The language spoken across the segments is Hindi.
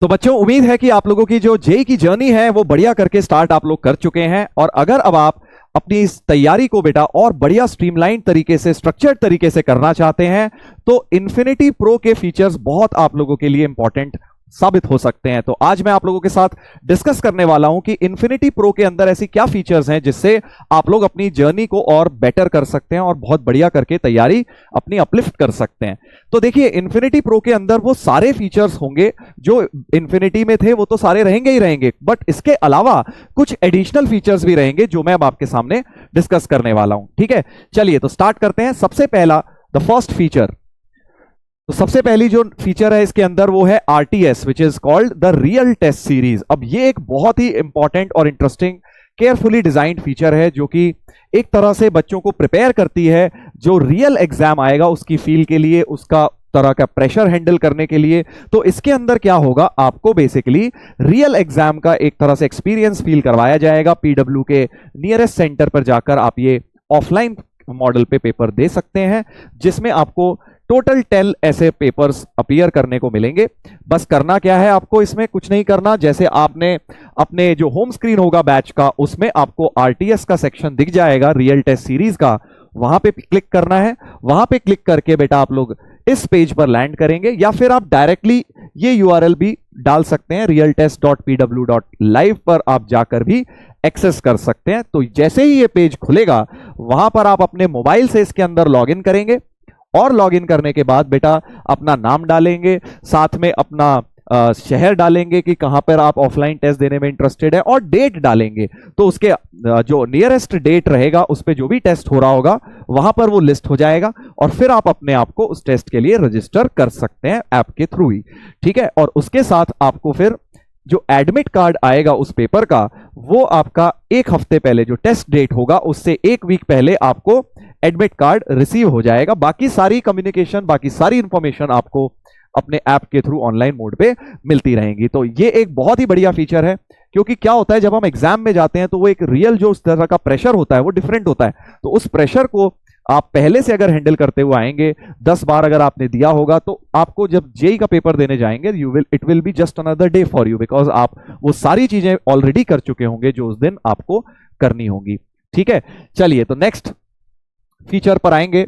तो बच्चों, उम्मीद है कि आप लोगों की जो जेई की जर्नी है वो बढ़िया करके स्टार्ट आप लोग कर चुके हैं। और अगर अब आप अपनी इस तैयारी को बेटा और बढ़िया स्ट्रीमलाइन तरीके से, स्ट्रक्चर्ड तरीके से करना चाहते हैं, तो इन्फिनिटी प्रो के फीचर्स बहुत आप लोगों के लिए इंपॉर्टेंट साबित हो सकते हैं। तो आज मैं आप लोगों के साथ डिस्कस करने वाला हूं कि इन्फिनिटी प्रो के अंदर ऐसी क्या फीचर्स हैं जिससे आप लोग अपनी जर्नी को और बेटर कर सकते हैं और बहुत बढ़िया करके तैयारी अपनी अपलिफ्ट कर सकते हैं। तो देखिए, इन्फिनिटी प्रो के अंदर वो सारे फीचर्स होंगे जो इन्फिनिटी में थे, वो तो सारे रहेंगे ही रहेंगे, बट इसके अलावा कुछ एडिशनल फीचर्स भी रहेंगे जो मैं अब आपके सामने डिस्कस करने वाला हूं। ठीक है, चलिए तो स्टार्ट करते हैं। सबसे पहला, द फर्स्ट फीचर, तो सबसे पहली जो फीचर है इसके अंदर वो है RTS, which is called the real test series. अब ये एक बहुत ही इंपॉर्टेंट और इंटरेस्टिंग केयरफुली डिजाइंड फीचर है जो कि एक तरह से बच्चों को प्रिपेयर करती है जो रियल एग्जाम आएगा उसकी फील के लिए, उसका तरह का प्रेशर हैंडल करने के लिए। तो इसके अंदर क्या होगा, आपको बेसिकली रियल एग्जाम का एक तरह से एक्सपीरियंस फील करवाया जाएगा। पीडब्ल्यू के नियरेस्ट सेंटर पर जाकर आप ये ऑफलाइन मॉडल पे पेपर दे सकते हैं, जिसमें आपको टोटल 10 ऐसे पेपर्स अपीयर करने को मिलेंगे। बस करना क्या है, आपको इसमें कुछ नहीं करना। जैसे आपने अपने जो होम स्क्रीन होगा बैच का, उसमें आपको RTS का सेक्शन दिख जाएगा रियल टेस्ट सीरीज का, वहां पे क्लिक करना है। वहां पे क्लिक करके बेटा आप लोग इस पेज पर लैंड करेंगे, या फिर आप डायरेक्टली ये URL भी डाल सकते हैं, realtest.pw.live पर आप जाकर भी एक्सेस कर सकते हैं। तो जैसे ही ये पेज खुलेगा, वहां पर आप अपने मोबाइल से इसके अंदर लॉगिन करेंगे, और लॉगिन करने के बाद बेटा अपना नाम डालेंगे, साथ में अपना शहर डालेंगे कि कहां पर आप ऑफलाइन टेस्ट देने में इंटरेस्टेड है, और डेट डालेंगे। तो उसके जो नियरेस्ट डेट रहेगा उस पे जो भी टेस्ट हो रहा होगा वहां पर वो लिस्ट हो जाएगा, और फिर आप अपने आप को उस टेस्ट के लिए रजिस्टर कर सकते हैं ऐप के थ्रू ही। ठीक है, और उसके साथ आपको फिर जो एडमिट कार्ड आएगा उस पेपर का, वो आपका एक हफ्ते पहले, जो टेस्ट डेट होगा उससे एक वीक पहले आपको एडमिट कार्ड रिसीव हो जाएगा। बाकी सारी कम्युनिकेशन, बाकी सारी इंफॉर्मेशन आपको अपने ऐप के थ्रू ऑनलाइन मोड पे मिलती रहेंगी। तो ये एक बहुत ही बढ़िया फीचर है, क्योंकि क्या होता है जब हम एग्जाम में जाते हैं तो वो एक रियल जो उस तरह का प्रेशर होता है वो डिफरेंट होता है। तो उस प्रेशर को आप पहले से अगर हैंडल करते हुए आएंगे, 10 बार अगर आपने दिया होगा, तो आपको जब जेई का पेपर देने जाएंगे, it will be just another day for you, because आप वो सारी चीजें ऑलरेडी कर चुके होंगे जो उस दिन आपको करनी होंगी। ठीक है, चलिए तो नेक्स्ट फीचर पर आएंगे।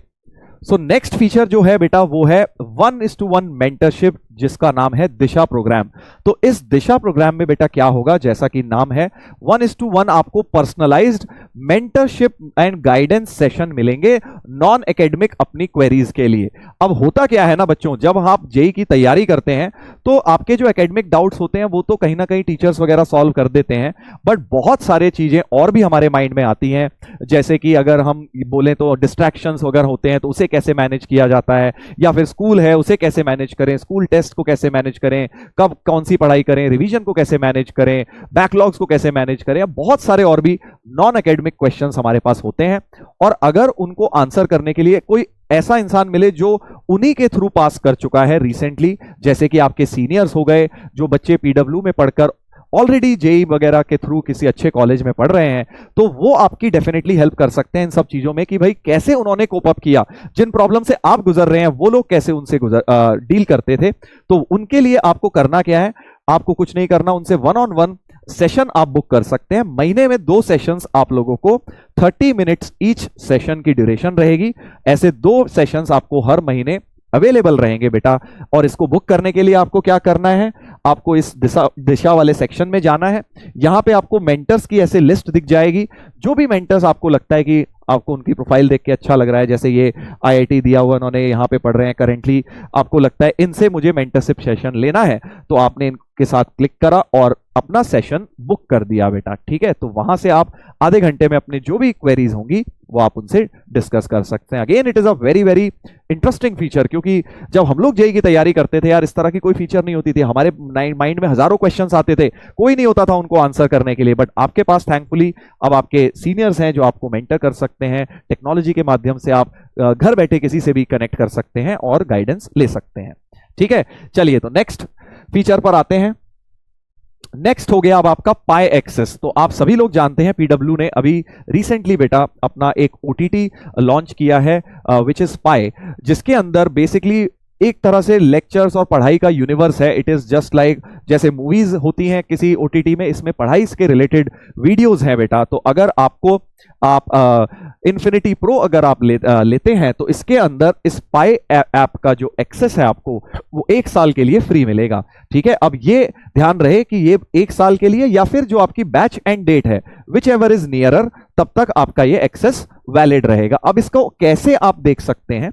सो नेक्स्ट फीचर जो है बेटा वो है 1:1 मेंटरशिप, जिसका नाम है दिशा प्रोग्राम। तो इस दिशा प्रोग्राम में बेटा क्या होगा, जैसा कि नाम है 1:1 आपको personalised mentorship and guidance session मिलेंगे नॉन एकेडमिक अपनी क्वेरीज के लिए। अब होता क्या है ना बच्चों, जब आप जेई की तैयारी करते हैं तो आपके जो एकेडमिक डाउट्स होते हैं वो तो कहीं ना कहीं टीचर्स वगैरह सॉल्व कर देते हैं, बट बहुत सारे चीजें और भी हमारे माइंड में आती हैं। जैसे कि अगर हम बोलें तो डिस्ट्रैक्शंस वगैरह होते हैं, तो उसे कैसे मैनेज किया जाता है, या फिर स्कूल है उसे कैसे मैनेज करें, स्कूल टेस्ट को कैसे मैनेज करें, कब कौन सी पढ़ाई करें, रिवीजन को कैसे मैनेज करें, बैकलॉग्स को कैसे मैनेज करें, बहुत सारे और भी नॉन एकेडमिक क्वेश्चंस हमारे पास होते हैं। और अगर उनको आंसर करने के लिए कोई ऐसा इंसान मिले जो उन्हीं के थ्रू पास कर चुका है रिसेंटली, जैसे कि आपके सीनियर्स हो गए, जो बच्चे पीडब्ल्यू में पढ़कर ऑलरेडी जेई वगैरह के थ्रू किसी अच्छे कॉलेज में पढ़ रहे हैं, तो वो आपकी डेफिनेटली हेल्प कर सकते हैं इन सब चीजों में कि भाई कैसे उन्होंने कोप अप किया, जिन प्रॉब्लम से आप गुजर रहे हैं वो लोग कैसे उनसे डील करते थे। तो उनके लिए आपको करना क्या है, आपको कुछ नहीं करना, उनसे 1-on-1 सेशन आप बुक कर सकते हैं। महीने में 2 सेशंस आप लोगों को 30 मिनट्स ईच सेशन की ड्यूरेशन रहेगी। ऐसे 2 सेशंस आपको हर महीने अवेलेबल रहेंगे बेटा। और इसको बुक करने के लिए आपको क्या करना है, आपको इस दिशा वाले सेक्शन में जाना है। यहां पे आपको मेंटर्स की ऐसे लिस्ट दिख जाएगी, जो भी मेंटर्स आपको लगता है कि आपको उनकी प्रोफाइल देख के अच्छा लग रहा है, जैसे ये IIT दिया हुआ उन्होंने, यहाँ पे पढ़ रहे हैं करेंटली, आपको लगता है इनसे मुझे मेंटरशिप सेशन लेना है, तो आपने इनके साथ क्लिक करा और अपना सेशन बुक कर दिया बेटा। ठीक है, तो वहां से आप आधे घंटे में अपनी जो भी क्वेरीज होंगी वो आप उनसे डिस्कस कर सकते हैं। Again it is a very very interesting feature, क्योंकि जब हम लोग जेई की तैयारी करते थे यार, इस तरह की कोई फीचर नहीं होती थी। हमारे माइंड में हजारों क्वेश्चंस आते थे, कोई नहीं होता था उनको आंसर करने के लिए, बट आपके पास थैंकफुली अब आपके सीनियर्स हैं जो आपको मेंटर कर सकते हैं। टेक्नोलॉजी के माध्यम से आप घर बैठे किसी से भी कनेक्ट कर सकते हैं और गाइडेंस ले सकते हैं। ठीक है, चलिए तो नेक्स्ट फीचर पर आते हैं। नेक्स्ट हो गया अब आपका पाई एक्सेस। तो आप सभी लोग जानते हैं पीडब्ल्यू ने अभी रिसेंटली बेटा अपना एक ओटीटी लॉन्च किया है विच इज पाई, जिसके अंदर बेसिकली एक तरह से लेक्चर्स और पढ़ाई का यूनिवर्स है। इट इज जस्ट लाइक जैसे मूवीज होती हैं किसी ओटीटी में, इसमें पढ़ाई के रिलेटेड वीडियोस हैं बेटा। तो अगर आपको आप इन्फिनिटी प्रो अगर आप लेते हैं तो इसके अंदर इस पाई ऐप का जो एक्सेस है आपको वो 1 साल के लिए फ्री मिलेगा। ठीक है, अब ये ध्यान रहे कि ये 1 साल के लिए या फिर जो आपकी बैच एंड डेट है विच एवर इज नियरर, तब तक आपका ये एक्सेस वैलिड रहेगा। अब इसको कैसे आप देख सकते हैं,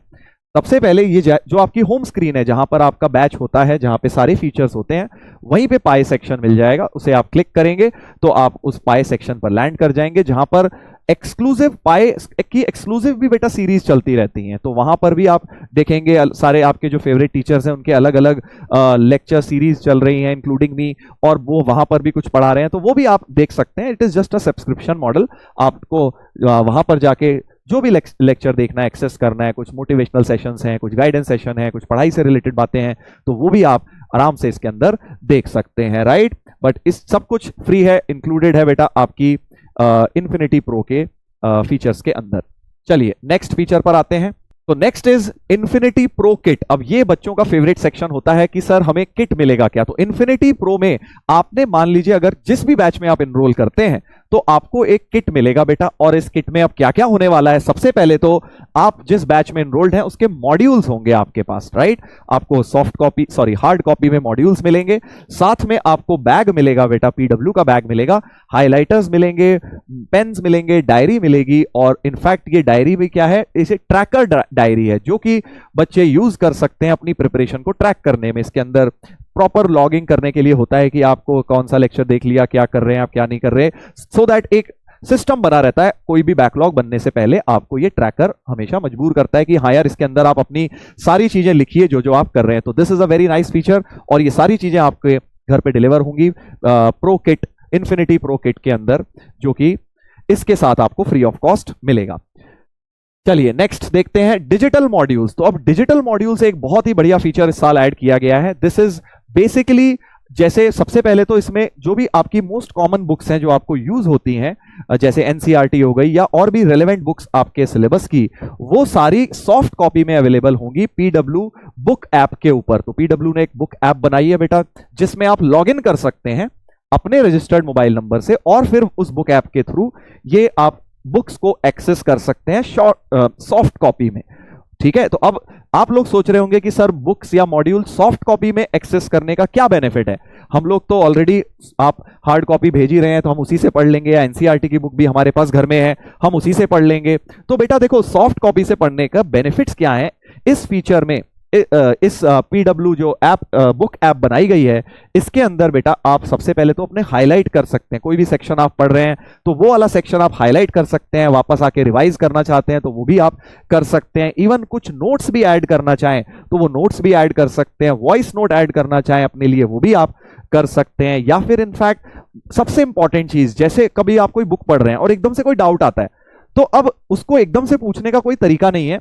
सबसे पहले ये जो आपकी होम स्क्रीन है जहां पर आपका बैच होता है, जहां पे सारे फीचर्स होते हैं, वहीं पे पाई सेक्शन मिल जाएगा। उसे आप क्लिक करेंगे तो आप उस पाई सेक्शन पर लैंड कर जाएंगे जहां पर एक्सक्लूसिव पाई की एक्सक्लूसिव भी बेटा सीरीज चलती रहती हैं। तो वहां पर भी आप देखेंगे सारे आपके जो फेवरेट टीचर्स हैं उनके अलग अलग लेक्चर सीरीज चल रही हैं इंक्लूडिंग मी, और वो वहां पर भी कुछ पढ़ा रहे हैं, तो वो भी आप देख सकते हैं। It is just a subscription model. आपको वहां पर जाके जो भी लेक्चर देखना है, एक्सेस करना है, कुछ मोटिवेशनल सेशंस हैं, कुछ गाइडेंस सेशन है, कुछ पढ़ाई से रिलेटेड बातें हैं, तो वो भी आप आराम से इसके अंदर देख सकते हैं, राइट। बट इस सब कुछ फ्री है, इंक्लूडेड है बेटा आपकी इन्फिनिटी प्रो के फीचर्स के अंदर। चलिए नेक्स्ट फीचर पर आते हैं। तो next is infinity pro kit. अब ये बच्चों का फेवरेट सेक्शन होता है कि सर हमें किट मिलेगा क्या। तो इन्फिनिटी प्रो में आपने मान लीजिए अगर जिस भी बैच में आप एनरोल करते हैं तो आपको एक किट मिलेगा बेटा। और इस किट में अब क्या क्या होने वाला है, सबसे पहले तो आप जिस बैच में एनरोल्ड हैं उसके मॉड्यूल्स होंगे आपके पास, राइट। आपको हार्ड कॉपी में मॉड्यूल्स मिलेंगे, साथ में आपको बैग मिलेगा बेटा, पीडब्ल्यू का बैग मिलेगा, हाइलाइटर्स मिलेंगे, पेन्स मिलेंगे, डायरी मिलेगी। और इनफैक्ट ये डायरी भी क्या है, इसे ट्रैकर डायरी है जो कि बच्चे यूज कर सकते हैं अपनी प्रिपरेशन को ट्रैक करने में। इसके अंदर प्रॉपर लॉगिंग करने के लिए होता है कि आपको कौन सा लेक्चर देख लिया, क्या कर रहे हैं आप, क्या नहीं कर रहे, सो दैट एक सिस्टम बना रहता है। कोई भी बैकलॉग बनने से पहले आपको ये ट्रैकर हमेशा मजबूर करता है कि हाँ यार इसके अंदर आप अपनी सारी चीजें लिखिए जो जो आप कर रहे हैं। तो this is a very nice feature और ये सारी चीजें आपके घर पे डिलीवर होंगी pro kit, infinity pro kit के अंदर, जो कि इसके साथ आपको फ्री ऑफ कॉस्ट मिलेगा। चलिए नेक्स्ट देखते हैं डिजिटल मॉड्यूल्स। तो अब डिजिटल मॉड्यूल्स एक बहुत ही बढ़िया फीचर इस साल ऐड किया गया है। दिस इज बेसिकली जैसे सबसे पहले तो इसमें जो भी आपकी मोस्ट कॉमन बुक्स हैं जो आपको यूज होती हैं, जैसे एनसीईआरटी हो गई या और भी रेलेवेंट बुक्स आपके सिलेबस की, वो सारी सॉफ्ट कॉपी में अवेलेबल होंगी पीडब्ल्यू बुक ऐप के ऊपर। तो पीडब्ल्यू ने एक बुक ऐप बनाई है बेटा जिसमें आप लॉग इन कर सकते हैं अपने रजिस्टर्ड मोबाइल नंबर से और फिर उस बुक ऐप के थ्रू ये आप बुक्स को एक्सेस कर सकते हैं सॉफ्ट कॉपी में। ठीक है, तो अब आप लोग सोच रहे होंगे कि सर बुक्स या मॉड्यूल सॉफ्ट कॉपी में एक्सेस करने का क्या बेनिफिट है। हम लोग तो ऑलरेडी आप हार्ड कॉपी भेज ही रहे हैं तो हम उसी से पढ़ लेंगे, या एनसीईआरटी की बुक भी हमारे पास घर में है हम उसी से पढ़ लेंगे। तो बेटा देखो सॉफ्ट कॉपी से पढ़ने का बेनिफिट्स क्या है इस फीचर में। इस पीडब्ल्यू जो ऐप बुक ऐप बनाई गई है इसके अंदर बेटा आप सबसे पहले तो अपने हाईलाइट कर सकते हैं। कोई भी सेक्शन आप पढ़ रहे हैं तो वो वाला सेक्शन आप हाईलाइट कर सकते हैं, वापस आके रिवाइज करना चाहते हैं तो वो भी आप कर सकते हैं। इवन कुछ नोट्स भी ऐड करना चाहें तो वो नोट्स भी ऐड कर सकते हैं, वॉइस नोट ऐड करना चाहें अपने लिए वो भी आप कर सकते हैं। या फिर इनफैक्ट सबसे इंपॉर्टेंट चीज, जैसे कभी आप कोई बुक पढ़ रहे हैं और एकदम से कोई डाउट आता है तो अब उसको एकदम से पूछने का कोई तरीका नहीं है।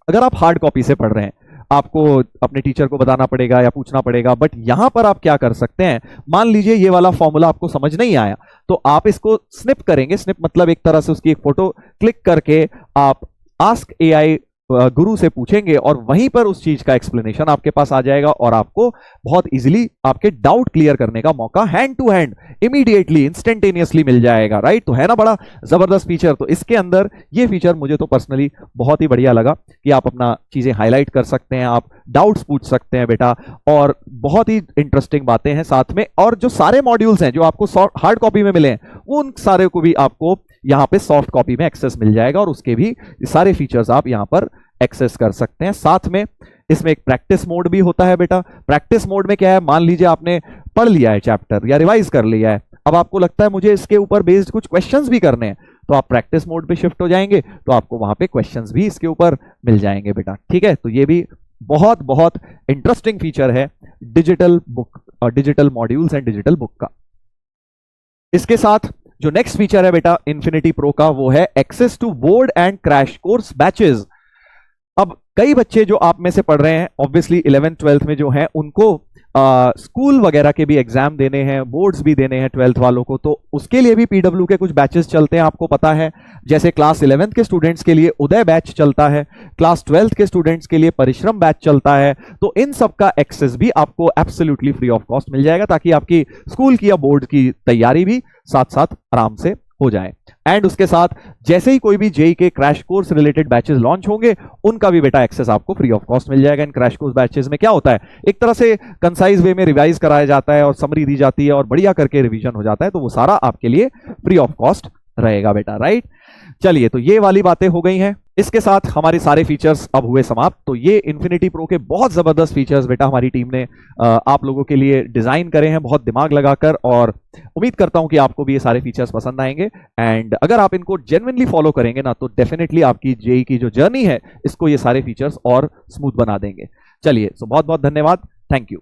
अगर आप हार्ड कॉपी से पढ़ रहे हैं आपको अपने टीचर को बताना पड़ेगा या पूछना पड़ेगा, बट यहां पर आप क्या कर सकते हैं, मान लीजिए ये वाला फॉर्मूला आपको समझ नहीं आया तो आप इसको स्निप करेंगे। स्निप मतलब एक तरह से उसकी एक फोटो क्लिक करके आप आस्क एआई गुरु से पूछेंगे और वहीं पर उस चीज का एक्सप्लेनेशन आपके पास आ जाएगा और आपको बहुत इजीली आपके डाउट क्लियर करने का मौका hand to hand immediately instantaneously मिल जाएगा, राइट। तो है ना बड़ा जबरदस्त फीचर। तो इसके अंदर ये फीचर मुझे तो पर्सनली बहुत ही बढ़िया लगा कि आप अपना चीजें हाईलाइट कर सकते हैं, आप डाउट्स पूछ सकते हैं बेटा, और बहुत ही इंटरेस्टिंग बातें हैं साथ में। और जो सारे मॉड्यूल्स हैं जो आपको हार्ड कॉपी में मिले हैं उन सारे को भी आपको यहां पे सॉफ्ट कॉपी में एक्सेस मिल जाएगा और उसके भी सारे फीचर्स आप यहां पर एक्सेस कर सकते हैं। साथ में इसमें एक प्रैक्टिस मोड भी होता है बेटा। प्रैक्टिस मोड में क्या है, मान लीजिए आपने पढ़ लिया है चैप्टर या रिवाइज कर लिया है, अब आपको लगता है मुझे इसके ऊपर बेस्ड कुछ क्वेश्चंस भी करने हैं तो आप प्रैक्टिस मोड पे शिफ्ट हो जाएंगे तो आपको वहां पे क्वेश्चंस भी इसके ऊपर मिल जाएंगे बेटा। ठीक है, तो ये भी बहुत बहुत इंटरेस्टिंग फीचर है डिजिटल बुक और digital modules and digital book का। इसके साथ जो नेक्स्ट फीचर है बेटा इन्फिनिटी प्रो का वो है access to board and crash course batches. अब कई बच्चे जो आप में से पढ़ रहे हैं ऑब्वियसली 11th 12th में जो हैं उनको स्कूल वगैरह के भी एग्जाम देने हैं, बोर्ड्स भी देने हैं 12th वालों को, तो उसके लिए भी पीडब्ल्यू के कुछ बैचेस चलते हैं, आपको पता है। जैसे क्लास 11th के स्टूडेंट्स के लिए उदय बैच चलता है, क्लास 12th के स्टूडेंट्स के लिए परिश्रम बैच चलता है। तो इन सब का एक्सेस भी आपको एब्सोल्युटली फ्री ऑफ कॉस्ट मिल जाएगा, ताकि आपकी स्कूल की या बोर्ड की तैयारी भी साथ साथ आराम से हो जाए। एंड उसके साथ जैसे ही कोई भी जेई के crash course related batches launch होंगे, उनका भी बेटा एक्सेस आपको फ्री ऑफ कॉस्ट मिल जाएगा। इन क्रैश कोर्स बैचेस में क्या होता है, एक तरह से कंसाइज वे में रिवाइज कराया जाता है और समरी दी जाती है और बढ़िया करके रिवीजन हो जाता है, तो वो सारा आपके लिए फ्री ऑफ कॉस्ट रहेगा बेटा, राइट। चलिए, तो ये वाली बातें हो गई हैं। इसके साथ हमारे सारे फीचर्स अब हुए समाप्त। तो ये इन्फिनिटी प्रो के बहुत जबरदस्त फीचर्स बेटा हमारी टीम ने आप लोगों के लिए डिजाइन करे हैं, बहुत दिमाग लगाकर, और उम्मीद करता हूं कि आपको भी ये सारे फीचर्स पसंद आएंगे। एंड अगर आप इनको जेन्युइनली फॉलो करेंगे ना, तो डेफिनेटली आपकी जेई की जो जर्नी है, इसको ये सारे फीचर्स और स्मूथ बना देंगे। चलिए, सो बहुत बहुत धन्यवाद, थैंक यू।